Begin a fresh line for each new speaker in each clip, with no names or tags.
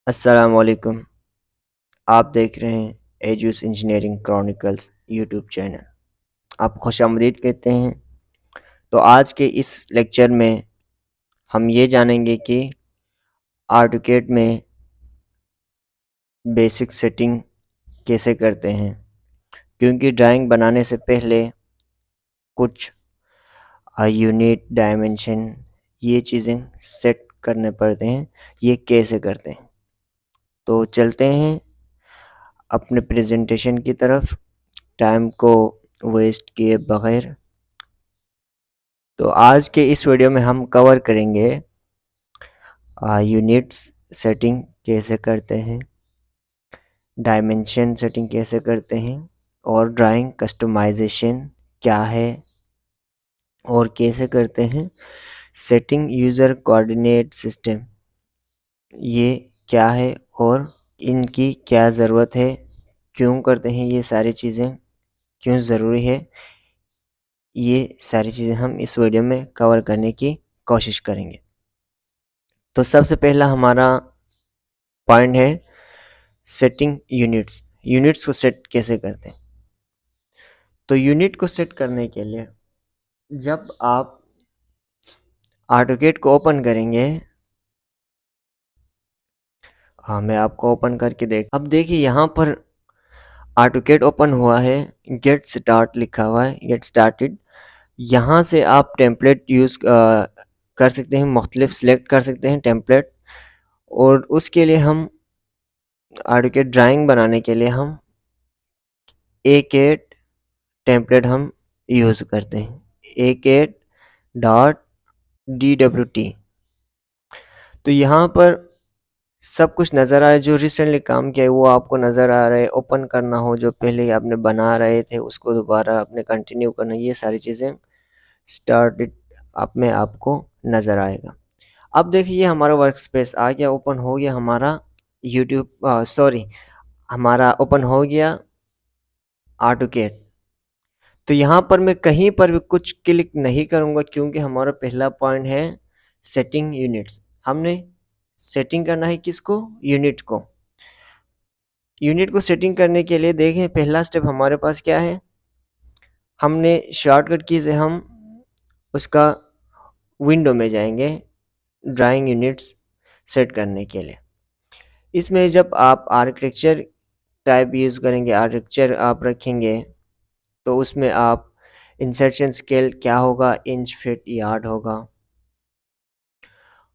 अस्सलाम वालेकुम। आप देख रहे हैं एजूस इंजीनियरिंग क्रॉनिकल्स यूट्यूब चैनल। आप खुशामदीद कहते हैं। तो आज के इस लेक्चर में हम ये जानेंगे कि आर्टोकेड में बेसिक सेटिंग कैसे करते हैं, क्योंकि ड्राइंग बनाने से पहले कुछ यूनिट डायमेंशन ये चीज़ें सेट करने पड़ते हैं। ये कैसे करते हैं, तो चलते हैं अपने प्रेजेंटेशन की तरफ टाइम को वेस्ट किए बगैर। तो आज के इस वीडियो में हम कवर करेंगे यूनिट्स सेटिंग कैसे करते हैं, डायमेंशन सेटिंग कैसे करते हैं, और ड्राइंग कस्टमाइजेशन क्या है और कैसे करते हैं, सेटिंग यूज़र कोऑर्डिनेट सिस्टम ये क्या है और इनकी क्या ज़रूरत है, क्यों करते हैं, ये सारी चीज़ें क्यों ज़रूरी है, ये सारी चीज़ें हम इस वीडियो में कवर करने की कोशिश करेंगे। तो सबसे पहला हमारा पॉइंट है सेटिंग यूनिट्स। यूनिट्स को सेट कैसे करते हैं? तो यूनिट को सेट करने के लिए जब आप आर्टोकेड को ओपन करेंगे, हाँ मैं आपको ओपन करके अब देखिए यहाँ पर आर्टोकेड ओपन हुआ है, गेट स्टार्ट लिखा हुआ है, गेट स्टार्टेड। यहाँ से आप टेम्पलेट यूज़ कर सकते हैं, मुख्तलिफ सेलेक्ट कर सकते हैं टेम्पलेट। और उसके लिए हम आर्टोकेड ड्राइंग बनाने के लिए हम A8 टेम्पलेट हम यूज़ करते हैं, A8.DWT। तो यहाँ पर सब कुछ नज़र आ रहा है, जो रिसेंटली काम किया है वो आपको नज़र आ रहा है। ओपन करना हो, जो पहले ही आपने बना रहे थे उसको दोबारा आपने कंटिन्यू करना, ये सारी चीज़ें स्टार्टेड आप में आपको नज़र आएगा। अब देखिए ये हमारा वर्क स्पेस आ गया, ओपन हो गया हमारा यूट्यूब, सॉरी हमारा ओपन हो गया आर्टोकेड। तो यहाँ पर मैं कहीं पर भी कुछ क्लिक नहीं करूँगा, क्योंकि हमारा पहला पॉइंट है सेटिंग यूनिट्स। हमने सेटिंग करना है किसको? यूनिट को। यूनिट को सेटिंग करने के लिए देखें पहला स्टेप हमारे पास क्या है, हमने शॉर्टकट की से हम उसका विंडो में जाएंगे ड्राइंग यूनिट्स सेट करने के लिए। इसमें जब आप आर्किटेक्चर टाइप यूज़ करेंगे, आर्किटेक्चर आप रखेंगे, तो उसमें आप इंसर्शन स्केल क्या होगा, इंच फीट यार्ड होगा।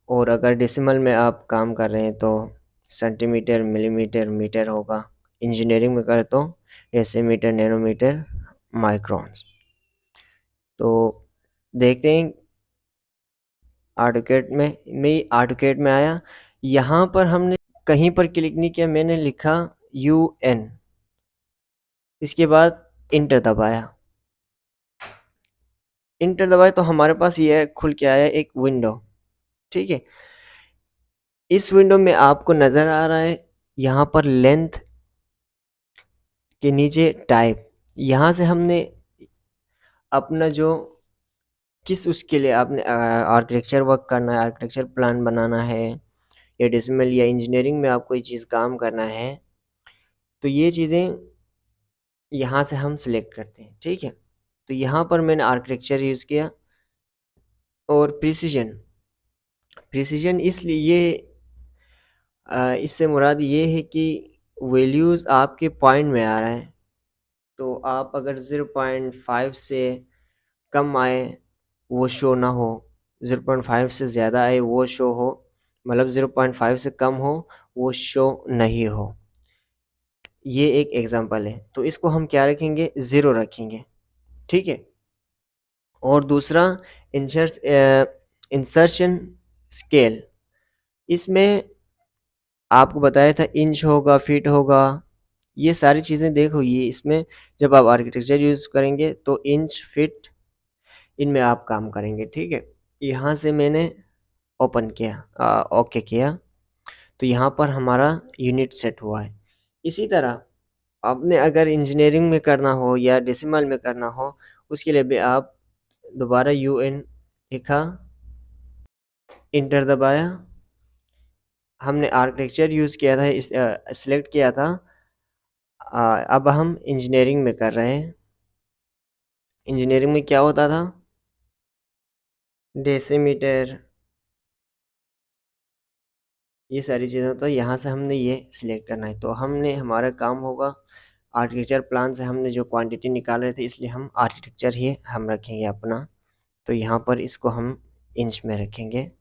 और अगर डेसिमल में आप काम कर रहे हैं तो सेंटीमीटर मिलीमीटर मीटर होगा। इंजीनियरिंग में करे तो डेसीमीटर नैनोमीटर माइक्रोन्स। तो देखते हैं आर्टोकेड में आया। यहाँ पर हमने कहीं पर क्लिक नहीं किया, मैंने लिखा UN, इसके बाद इंटर दबाया। इंटर दबाए तो हमारे पास ये खुल के आया एक विंडो। ठीक है, इस विंडो में आपको नज़र आ रहा है यहाँ पर लेंथ के नीचे टाइप। यहाँ से हमने अपना जो किस उसके लिए आपने आर्किटेक्चर वर्क करना है, आर्किटेक्चर प्लान बनाना है, या डेसिमल या इंजीनियरिंग में आपको ये चीज़ काम करना है, तो ये चीज़ें यहाँ से हम सिलेक्ट करते हैं। ठीक है, तो यहाँ पर मैंने आर्किटेक्चर यूज़ किया। और प्रिसीजन इसलिए इससे मुराद ये है कि वैल्यूज़ आपके पॉइंट में आ रहा है। तो आप अगर 0.5 से कम आए वो शो ना हो, 0.5 से ज़्यादा आए वो शो हो, मतलब 0.5 से कम हो वो शो नहीं हो। ये एक एग्जांपल है, तो इसको हम क्या रखेंगे? 0 रखेंगे। ठीक है, और दूसरा इंसर्शन स्केल, इसमें आपको बताया था इंच होगा, फीट होगा, ये सारी चीज़ें देखो। ये इसमें जब आप आर्किटेक्चर यूज़ करेंगे तो इंच फीट इनमें आप काम करेंगे। ठीक है, यहाँ से मैंने ओपन किया, ओके किया, तो यहाँ पर हमारा यूनिट सेट हुआ है। इसी तरह आपने अगर इंजीनियरिंग में करना हो या डेसिमल में करना हो, उसके लिए भी आप दोबारा UN लिखा, इंटर दबाया, हमने आर्किटेक्चर यूज़ किया था, इस सिलेक्ट किया था। अब हम इंजीनियरिंग में कर रहे हैं। इंजीनियरिंग में क्या होता था? डेसीमीटर, ये सारी चीज़ें होता है। यहाँ से हमने ये सिलेक्ट करना है, तो हमने हमारा काम होगा आर्किटेक्चर प्लान से हमने जो क्वांटिटी निकाल रहे थे, इसलिए हम आर्किटेक्चर ही हम रखेंगे अपना। तो यहाँ पर इसको हम इंच में रखेंगे,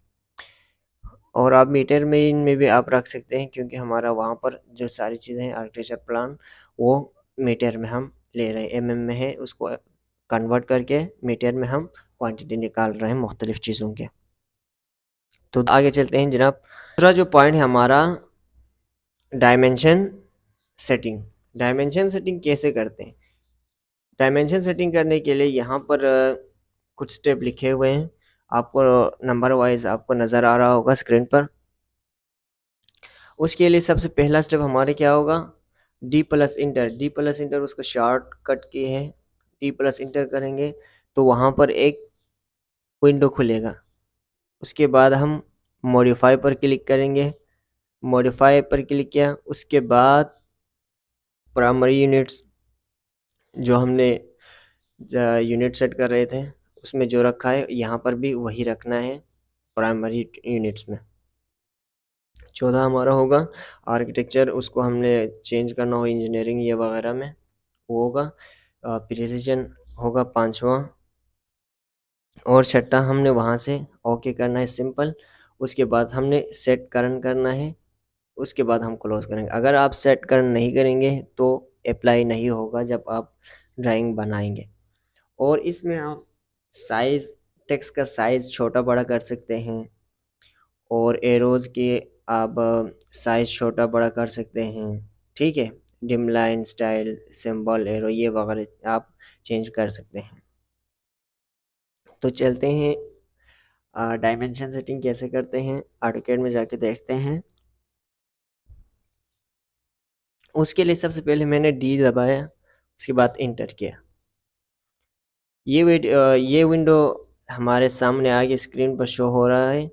और आप मीटर में इनमें भी आप रख सकते हैं, क्योंकि हमारा वहाँ पर जो सारी चीज़ें हैं आर्किटेक्चर प्लान वो मीटर में हम ले रहे हैं, एमएम में है, उसको कन्वर्ट करके मीटर में हम क्वांटिटी निकाल रहे हैं मुख्तलिफ चीज़ों के। तो आगे चलते हैं जनाब। दूसरा जो पॉइंट है हमारा, डायमेंशन सेटिंग। डायमेंशन सेटिंग कैसे करते हैं? डायमेंशन सेटिंग करने के लिए यहाँ पर कुछ स्टेप लिखे हुए हैं, आपको नंबर वाइज आपको नज़र आ रहा होगा स्क्रीन पर। उसके लिए सबसे पहला स्टेप हमारे क्या होगा? D plus inter. D plus inter उसका शॉर्ट कट की है, डी प्लस इंटर करेंगे तो वहाँ पर एक विंडो खुलेगा। उसके बाद हम मॉडिफाई पर क्लिक करेंगे, मॉडिफाई पर क्लिक किया, उसके बाद प्राइमरी यूनिट्स जो हमने यूनिट सेट कर रहे थे उसमें जो रखा है यहाँ पर भी वही रखना है प्राइमरी यूनिट्स में। 14 हमारा होगा आर्किटेक्चर, उसको हमने चेंज करना हो इंजीनियरिंग ये वगैरह में, वो होगा। प्रिसीजन होगा 5वां, और छठा हमने वहाँ से ओके करना है सिंपल। उसके बाद हमने सेट करन करना है, उसके बाद हम क्लोज करेंगे। अगर आप सेट करन नहीं करेंगे तो अप्लाई नहीं होगा जब आप ड्राइंग बनाएंगे। और इसमें आप साइज़, टेक्स्ट का साइज़ छोटा बड़ा कर सकते हैं, और एरोज़ के आप साइज़ छोटा बड़ा कर सकते हैं, ठीक है। Dim line, style, symbol, arrow ये वगैरह आप चेंज कर सकते हैं। तो चलते हैं डायमेंशन सेटिंग कैसे करते हैं, AutoCAD में जाके देखते हैं। उसके लिए सबसे पहले मैंने डी दबाया, उसके बाद इंटर किया। ये विंडो हमारे सामने आगे स्क्रीन पर शो हो रहा है,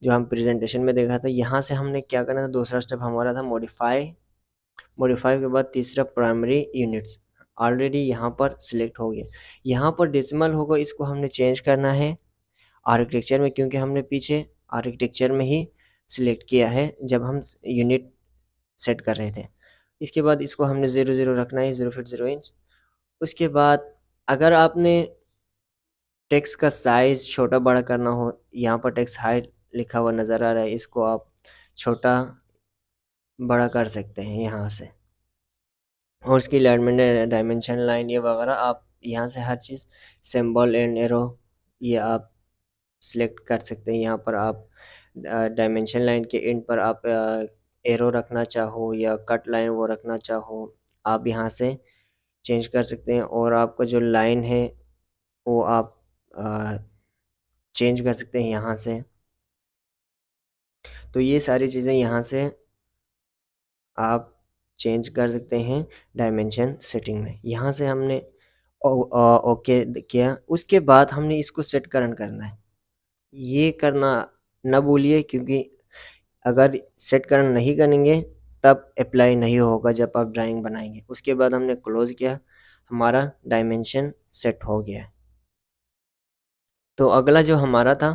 जो हम प्रेजेंटेशन में देखा था। यहाँ से हमने क्या करना था, दूसरा स्टेप हमारा था मॉडिफाई। मॉडिफाई के बाद तीसरा प्राइमरी यूनिट्स, ऑलरेडी यहाँ पर सिलेक्ट हो गया। यहाँ पर डेसिमल होगा, इसको हमने चेंज करना है आर्किटेक्चर में, क्योंकि हमने पीछे आर्किटेक्चर में ही सिलेक्ट किया है जब हम यूनिट सेट कर रहे थे। इसके बाद इसको हमने 0 0 रखना है, 0 फीट 0 इंच। उसके बाद अगर आपने टेक्स्ट का साइज़ छोटा बड़ा करना हो, यहाँ पर टेक्स्ट हाइट लिखा हुआ नज़र आ रहा है, इसको आप छोटा बड़ा कर सकते हैं यहाँ से। और उसकी अलाइनमेंट, डायमेंशन लाइन ये वगैरह आप यहाँ से हर चीज़, सिंबल एंड एरो ये आप सिलेक्ट कर सकते हैं। यहाँ पर आप डायमेंशन लाइन के एंड पर आप एरो रखना चाहो या कट लाइन वो रखना चाहो, आप यहाँ से चेंज कर सकते हैं। और आपका जो लाइन है वो आप चेंज कर सकते हैं यहाँ से। तो ये सारी चीज़ें यहाँ से आप चेंज कर सकते हैं डायमेंशन सेटिंग में। यहाँ से हमने ओके किया, उसके बाद हमने इसको सेट करना है। ये करना ना भूलिए, क्योंकि अगर सेट करना नहीं करेंगे तब अप्लाई नहीं होगा जब आप ड्राइंग बनाएंगे। उसके बाद हमने क्लोज किया, हमारा डायमेंशन सेट हो गया। तो अगला जो हमारा था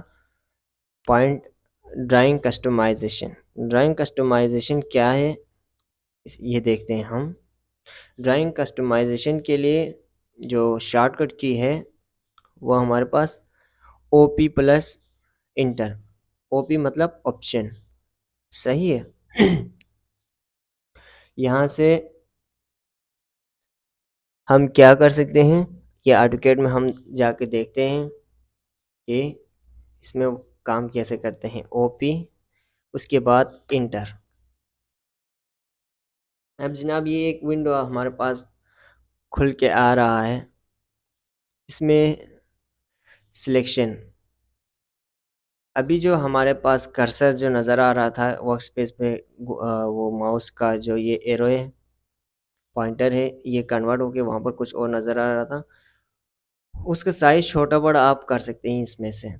point, drawing customisation. Drawing customisation क्या है ये देखते हैं हम। ड्राइंग कस्टमाइजेशन के लिए जो शॉर्टकट की है वो हमारे पास OP प्लस इंटर। OP मतलब ऑप्शन, सही है। यहाँ से हम क्या कर सकते हैं, ये AutoCAD में हम जाके देखते हैं कि इसमें काम कैसे करते हैं। OP उसके बाद इंटर। अब जनाब ये एक विंडो हमारे पास खुल के आ रहा है, इसमें सिलेक्शन। अभी जो हमारे पास कर्सर जो नज़र आ रहा था वर्क स्पेस पे, वो माउस का जो ये एरो है, पॉइंटर है, ये कन्वर्ट होके वहाँ पर कुछ और नज़र आ रहा था। उसका साइज़ छोटा बड़ा आप कर सकते हैं इसमें से,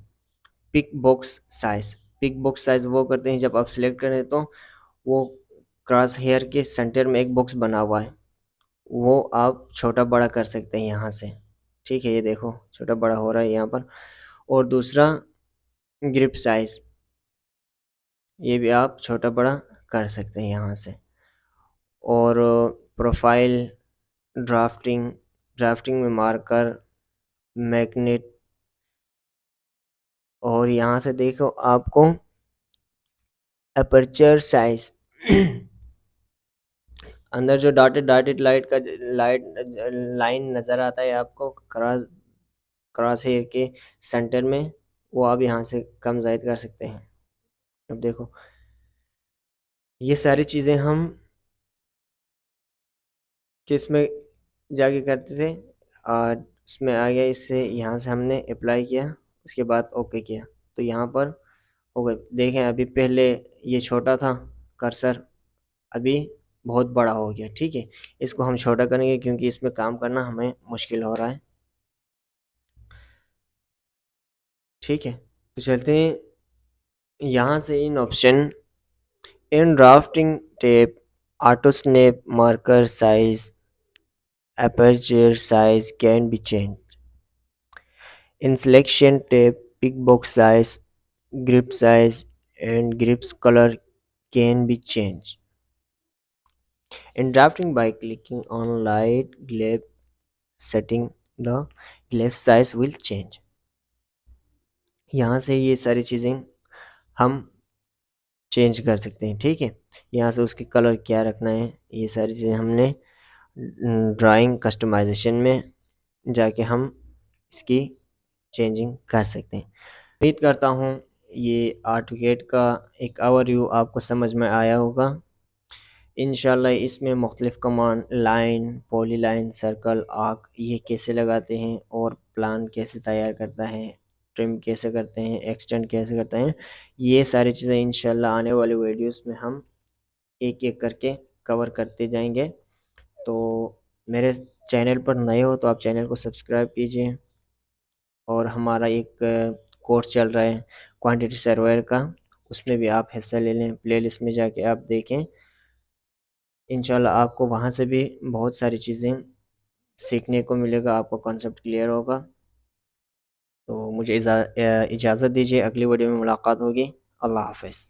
pick box size. Pick box size वो करते हैं जब आप सिलेक्ट करें तो वो क्रॉस हेयर के सेंटर में एक बॉक्स बना हुआ है, वो आप छोटा बड़ा कर सकते हैं यहाँ से। ठीक है, ये देखो छोटा बड़ा हो रहा है यहाँ पर। और दूसरा ग्रिप साइज, ये भी आप छोटा बड़ा कर सकते हैं यहाँ से। और प्रोफाइल, ड्राफ्टिंग, ड्राफ्टिंग में मार्कर, मैग्नेट, और यहाँ से देखो आपको अपर्चर साइज अंदर जो डॉटेड डॉटेड लाइट लाइन नज़र आता है आपको क्रॉस क्रॉस हेयर के सेंटर में, वो आप यहाँ से कम ज़ायद कर सकते हैं। अब देखो ये सारी चीज़ें हम किस में जाके करते थे, और उसमें आ गया, इससे यहाँ से हमने अप्लाई किया, उसके बाद ओके किया, तो यहाँ पर हो गए। देखें अभी पहले ये छोटा था कर्सर, अभी बहुत बड़ा हो गया। ठीक है, इसको हम छोटा करेंगे क्योंकि इसमें काम करना हमें मुश्किल हो रहा है। ठीक है, तो चलते हैं यहाँ से in option, in drafting tab, auto snap, marker size, aperture size can be changed. In selection tab, pick box size, grip size, and grip's color can be changed. In drafting, by clicking on light glare setting, the glare size will change. यहाँ से ये सारी चीज़ें हम change कर सकते हैं। ठीक है, यहाँ से उसकी कलर क्या रखना है, ये सारी चीज़ें हमने ड्राइंग कस्टमाइजेशन में जाके हम इसकी चेंजिंग कर सकते हैं। उम्मीद करता हूँ ये आर्टविकेट का एक ओवरव्यू आपको समझ में आया होगा। इंशाल्लाह इसमें मुख्तलिफ command, line, polyline, circle, arc, ये कैसे लगाते हैं और प्लान कैसे तैयार करता है, ट्रिम कैसे करते हैं, एक्सटेंड कैसे करते हैं, ये सारी चीज़ें इंशाल्लाह आने वाले वीडियोस में हम एक एक करके कवर करते जाएंगे। तो मेरे चैनल पर नए हो तो आप चैनल को सब्सक्राइब कीजिए, और हमारा एक कोर्स चल रहा है क्वांटिटी सर्वेयर का, उसमें भी आप हिस्सा ले लें, प्लेलिस्ट में जाके आप देखें। इंशाल्लाह आपको वहाँ से भी बहुत सारी चीज़ें सीखने को मिलेगा, आपको कॉन्सेप्ट क्लियर होगा। तो मुझे इजाज़त दीजिए, अगली वीडियो में मुलाकात होगी। अल्लाह हाफ़िज़।